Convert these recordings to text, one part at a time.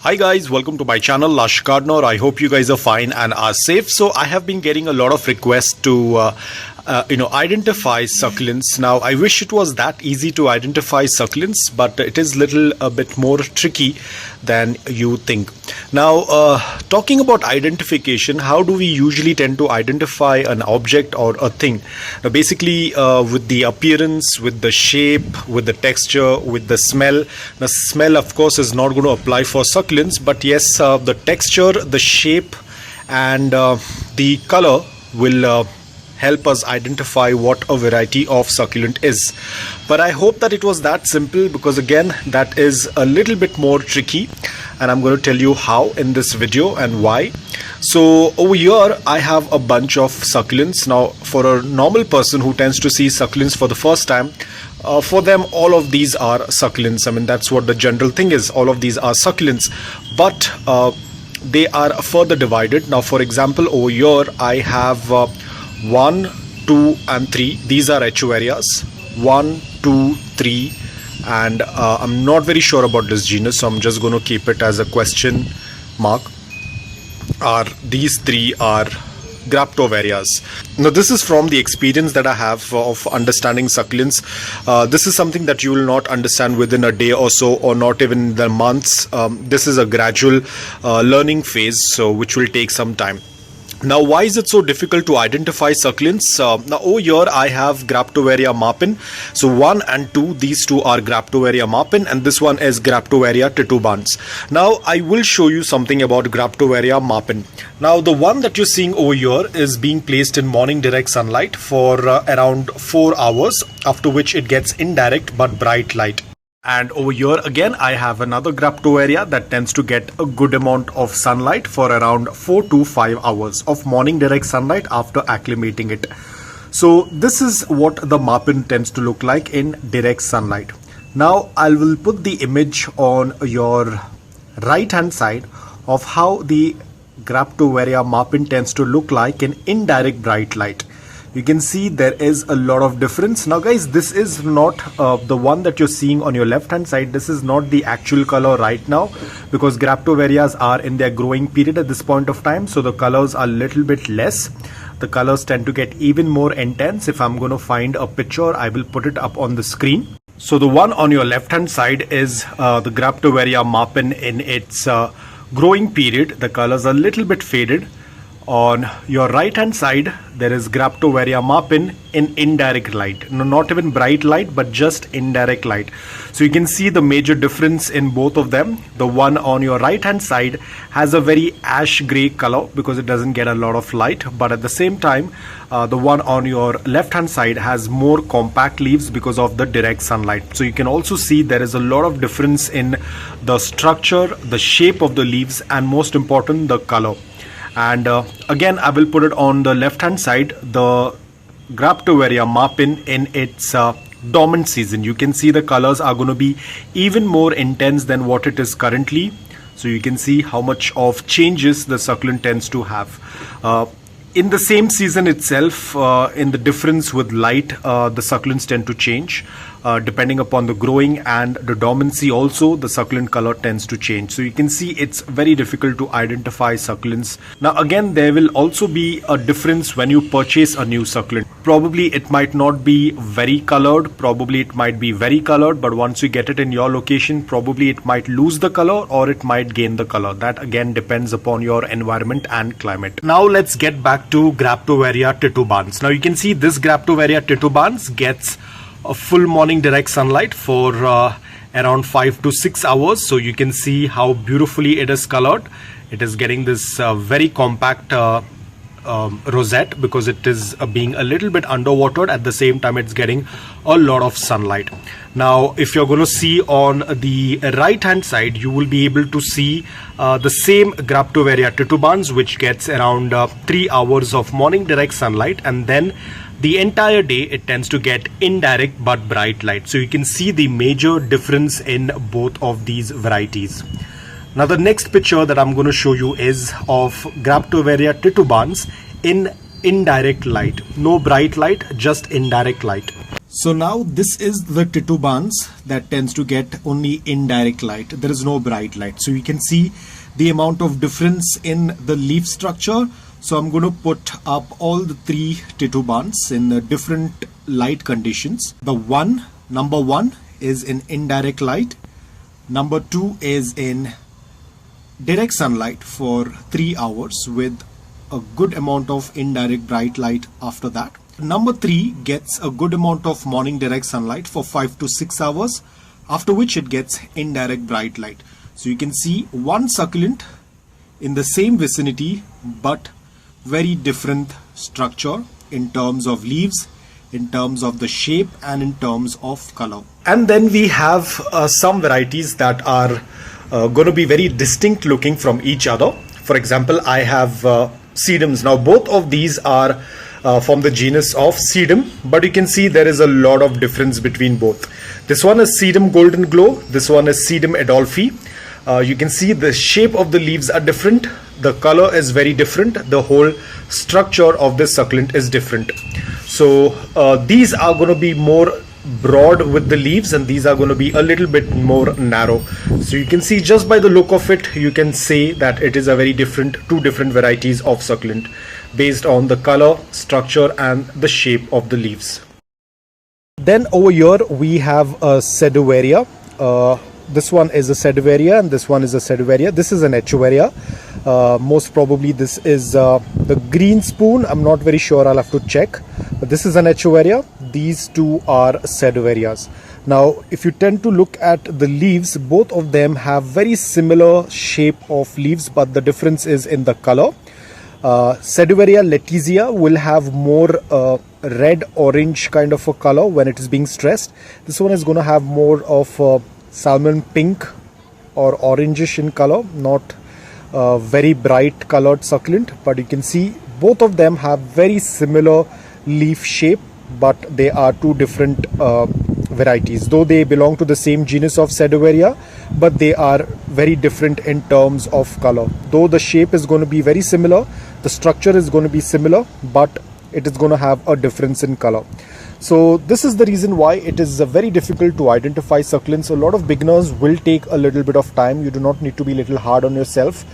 Hi guys, welcome to my channel Lush Gardener. I hope you guys are fine and are safe. So I have been getting a lot of requests to identify succulents. Now I wish it was that easy to identify succulents, but it is a bit more tricky than you think. Now talking about identification, how do we usually tend to identify an object or a thing? Now basically with the appearance, with the shape, with the texture, with the smell. The smell of course is not going to apply for succulents, but yes, the texture, the shape and the color will help us identify what a variety of succulent is. But I hope that it was that simple, because again that is a little bit more tricky, and I'm going to tell you how in this video and why. So over here I have a bunch of succulents. Now for a normal person who tends to see succulents for the first time, for them all of these are succulents. I mean, that's what the general thing is, all of these are succulents, but they are further divided. Now for example, over here I have 1, 2 and 3. These are areas 1, 2, 3, and I'm not very sure about this genus, so I'm just going to keep it as a question mark. These three are graptovarias. Now this is from the experience that I have of understanding succulents. This is something that you will not understand within a day or so, or not even the months. This is a gradual learning phase, so which will take some time. Now why is it so difficult to identify succulents? Now over here I have Graptovaria marpin. So 1 and 2, these two are Graptovaria marpin, and this one is Graptovaria titubans. Now I will show you something about Graptovaria marpin. Now the one that you're seeing over here is being placed in morning direct sunlight for around 4 hours, after which it gets indirect but bright light. And over here again I have another Graptovaria that tends to get a good amount of sunlight for around 4 to 5 hours of morning direct sunlight after acclimating it. So this is what the marpin tends to look like in direct sunlight. Now I will put the image on your right hand side of how the Graptovaria marpin tends to look like in indirect bright light. You can see there is a lot of difference. Now guys, this is not the one that you're seeing on your left hand side. This is not the actual color right now, because Graptovarias are in their growing period at this point of time, so the colors are a little bit less. The colors tend to get even more intense. If I'm going to find a picture, I will put it up on the screen. So the one on your left hand side is the Graptovaria marpin in its growing period. The colors are a little bit faded. On your right hand side there is Graptovaria marpin in indirect light. No, not even bright light, but just indirect light. So you can see the major difference in both of them. The one on your right hand side has a very ash gray color because it doesn't get a lot of light, but at the same time the one on your left hand side has more compact leaves because of the direct sunlight. So you can also see there is a lot of difference in the structure, the shape of the leaves, and most important, the color. And again I will put it on the left hand side, the Graptovaria marpin in its dormant season. You can see the colors are going to be even more intense than what it is currently. So you can see how much of changes the succulent tends to have. In the same season itself, in the difference with light, the succulents tend to change. Depending upon the growing and the dormancy also, the succulent color tends to change. So you can see it's very difficult to identify succulents. Now again, there will also be a difference when you purchase a new succulent. Probably it might not be very colored, probably it might be very colored, but once you get it in your location, probably it might lose the color or it might gain the color. That again depends upon your environment and climate. Now let's get back to Graptovaria titubans. Now you can see this Graptovaria titubans gets a full morning direct sunlight for around 5 to 6 hours. So you can see how beautifully it is colored. It is getting this very compact rosette because it is being a little bit underwatered. At the same time it's getting a lot of sunlight. Now if you're going to see on the right hand side, you will be able to see the same Graptovaria titubans, which gets around 3 hours of morning direct sunlight, and then the entire day it tends to get indirect but bright light. So you can see the major difference in both of these varieties. Now the next picture that I'm going to show you is of Graptovaria titubans in indirect light. No bright light, just indirect light. So now this is the titubans that tends to get only indirect light. There is no bright light. So you can see the amount of difference in the leaf structure. So I'm going to put up all the three titubans in different light conditions. Number one is in indirect light. Number two is in direct sunlight for 3 hours with a good amount of indirect bright light after that. Number 3 gets a good amount of morning direct sunlight for 5 to 6 hours, after which it gets indirect bright light. So you can see one succulent in the same vicinity but very different structure in terms of leaves, in terms of the shape, and in terms of color. And then we have some varieties that are going to be very distinct looking from each other. For example, I have sedums. Now both of these are from the genus of sedum, but you can see there is a lot of difference between both. This one is sedum golden glow, this one is sedum adolphi. You can see the shape of the leaves are different, the color is very different, the whole structure of this succulent is different. So these are going to be more broad with the leaves, and these are going to be a little bit more narrow. So you can see just by the look of it, you can say that it is a very different, two different varieties of succulent based on the color, structure, and the shape of the leaves. Then over here we have a seduaria. This one is a seduaria and this one is a seduaria. This is an echeveria. Most probably this is the green spoon. I'm not very sure, I'll have to check. But this is an echeveria. These two are seduvarias. Now if you tend to look at the leaves, both of them have very similar shape of leaves, but the difference is in the color. Seduvaria letizia will have more red orange kind of a color when it is being stressed. This one is going to have more of salmon pink or orangish in color, not very bright colored succulent, but you can see both of them have very similar leaf shape, but they are two different varieties. Though they belong to the same genus of seduvaria, but they are very different in terms of color. Though the shape is going to be very similar, the structure is going to be similar, but it is going to have a difference in color. So this is the reason why it is very difficult to identify succulents. A lot of beginners will take a little bit of time. You do not need to be a little hard on yourself.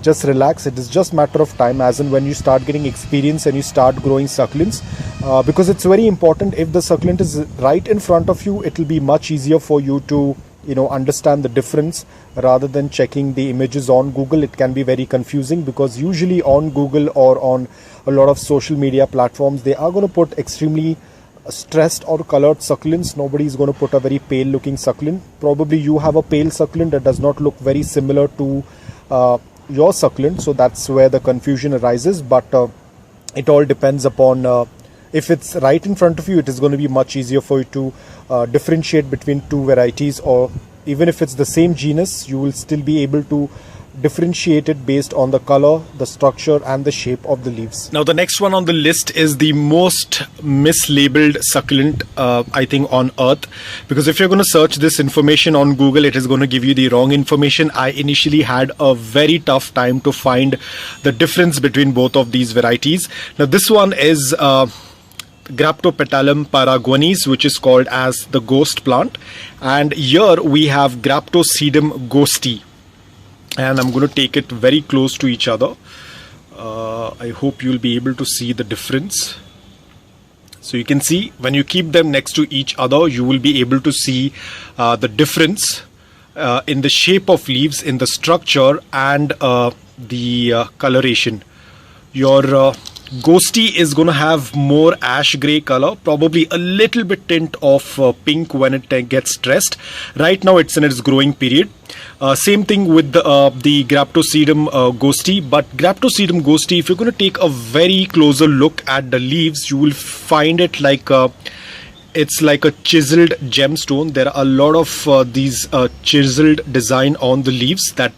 Just relax. It is just matter of time, as in when you start getting experience and you start growing succulents, because it's very important. If the succulent is right in front of you, it will be much easier for you to understand the difference rather than checking the images on Google. It can be very confusing because usually on Google or on a lot of social media platforms, they are going to put extremely stressed or colored succulents. Nobody is going to put a very pale looking succulent. Probably you have a pale succulent that does not look very similar to your succulent, so that's where the confusion arises. But it all depends upon if it's right in front of you, it is going to be much easier for you to differentiate between two varieties, or even if it's the same genus, you will still be able to differentiate it based on the color, the structure, and the shape of the leaves. Now the next one on the list is the most mislabeled succulent I think on earth, because if you're going to search this information on Google, it is going to give you the wrong information. I initially had a very tough time to find the difference between both of these varieties. Now this one is Graptopetalum paraguanis, which is called as the ghost plant, and here we have Graptosedum ghostii, and I'm going to take it very close to each other. I hope you'll be able to see the difference. So you can see when you keep them next to each other, you will be able to see the difference in the shape of leaves, in the structure, and the coloration. Your ghostii is going to have more ash gray color, probably a little bit tint of pink when it gets stressed. Right now it's in its growing period. Same thing with the Graptosedum ghostii, but Graptosedum ghostii, if you're going to take a very closer look at the leaves, you will find it like it's like a chiseled gemstone. There are a lot of these chiseled design on the leaves that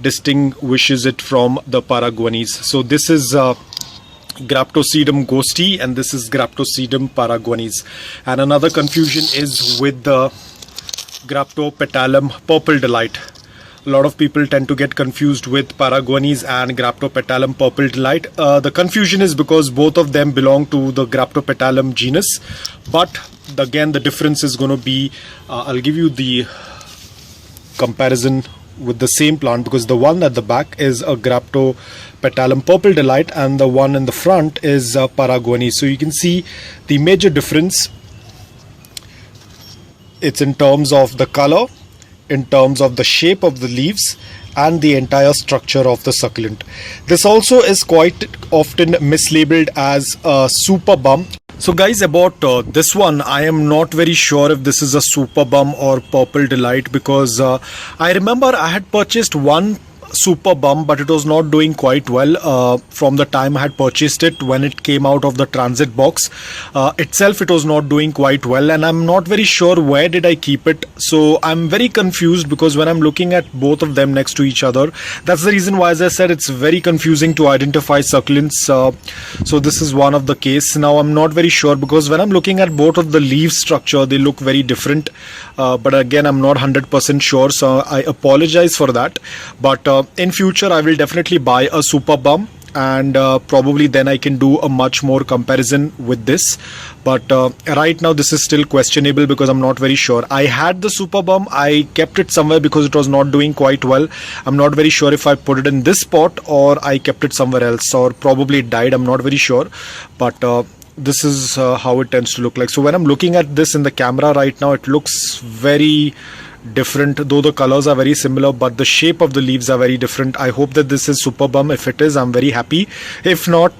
distinguishes it from the paraguanis. So this is Graptosedum ghostii and this is Graptosedum paraguanis. And another confusion is with the Graptopetalum purple delight. A lot of people tend to get confused with Paraguanis and Graptopetalum purple delight. The confusion is because both of them belong to the Graptopetalum genus, but again the difference is going to be, I'll give you the comparison with the same plant, because the one at the back is a Graptopetalum purple delight and the one in the front is Paraguani. So you can see the major difference. It's in terms of the color, in terms of the shape of the leaves, and the entire structure of the succulent. This also is quite often mislabeled as a super bum. So guys, about this one, I am not very sure if this is a super bum or purple delight, because I remember I had purchased one super bum, but it was not doing quite well from the time I had purchased it. When it came out of the transit box itself, it was not doing quite well, and I'm not very sure where did I keep it. So I'm very confused, because when I'm looking at both of them next to each other, that's the reason why, as I said, it's very confusing to identify succulents. So this is one of the case. Now I'm not very sure, because when I'm looking at both of the leaf structure, they look very different, but again I'm not 100% sure, so I apologize for that. But in future I will definitely buy a super bum, and probably then I can do a much more comparison with this. But right now this is still questionable, because I'm not very sure. I had the super bum, I kept it somewhere because it was not doing quite well. I'm not very sure if I put it in this pot or I kept it somewhere else, or probably it died, I'm not very sure. But this is how it tends to look like. So when I'm looking at this in the camera right now, it looks very different, though the colors are very similar, but the shape of the leaves are very different. I hope that this is super bum. If it is, I'm very happy. If not,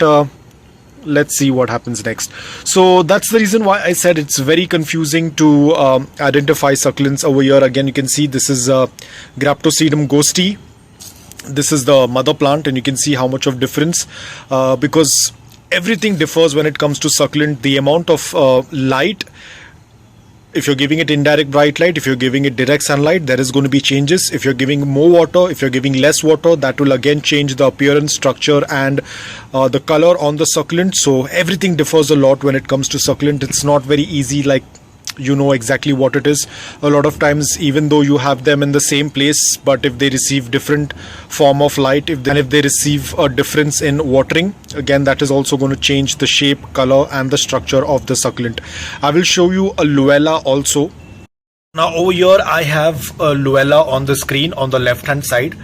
let's see what happens next. So that's the reason why I said it's very confusing to identify succulents over here. Again, you can see this is Graptosedum ghostii. This is the mother plant, and you can see how much of difference, because everything differs when it comes to succulent. The amount of light, if you're giving it indirect bright light, if you're giving it direct sunlight, there is going to be changes. If you're giving more water, if you're giving less water, that will again change the appearance, structure, and the color on the succulent. So everything differs a lot when it comes to succulent. It's not very easy, like you know exactly what it is. A lot of times, even though you have them in the same place, but if they receive different form of light, if they receive a difference in watering, again that is also going to change the shape, color, and the structure of the succulent. I will show you a Luella also. Now over here I have a Luella on the screen on the left hand side.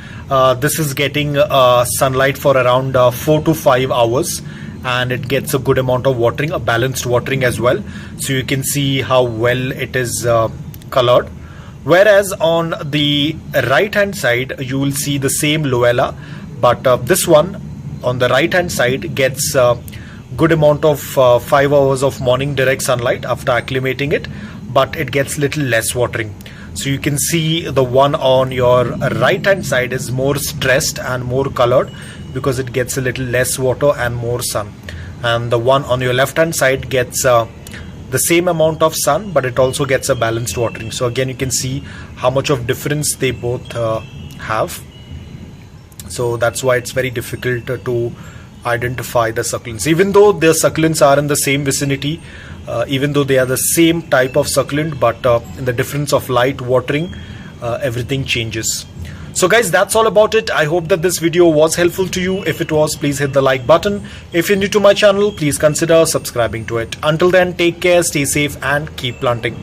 This is getting sunlight for around 4 to 5 hours, and it gets a good amount of watering, a balanced watering as well. So you can see how well it is colored. Whereas on the right hand side you will see the same Luella, but this one on the right hand side gets good amount of 5 hours of morning direct sunlight after acclimating it, but it gets little less watering. So you can see the one on your right hand side is more stressed and more colored, because it gets a little less water and more sun, and the one on your left hand side gets the same amount of sun, but it also gets a balanced watering. So again you can see how much of difference they both have. So that's why it's very difficult to identify the succulents, even though the succulents are in the same vicinity, even though they are the same type of succulent, but in the difference of light, watering, everything changes. So guys, that's all about it. I hope that this video was helpful to you. If it was, please hit the like button. If you're new to my channel, please consider subscribing to it. Until then, take care, stay safe, and keep planting.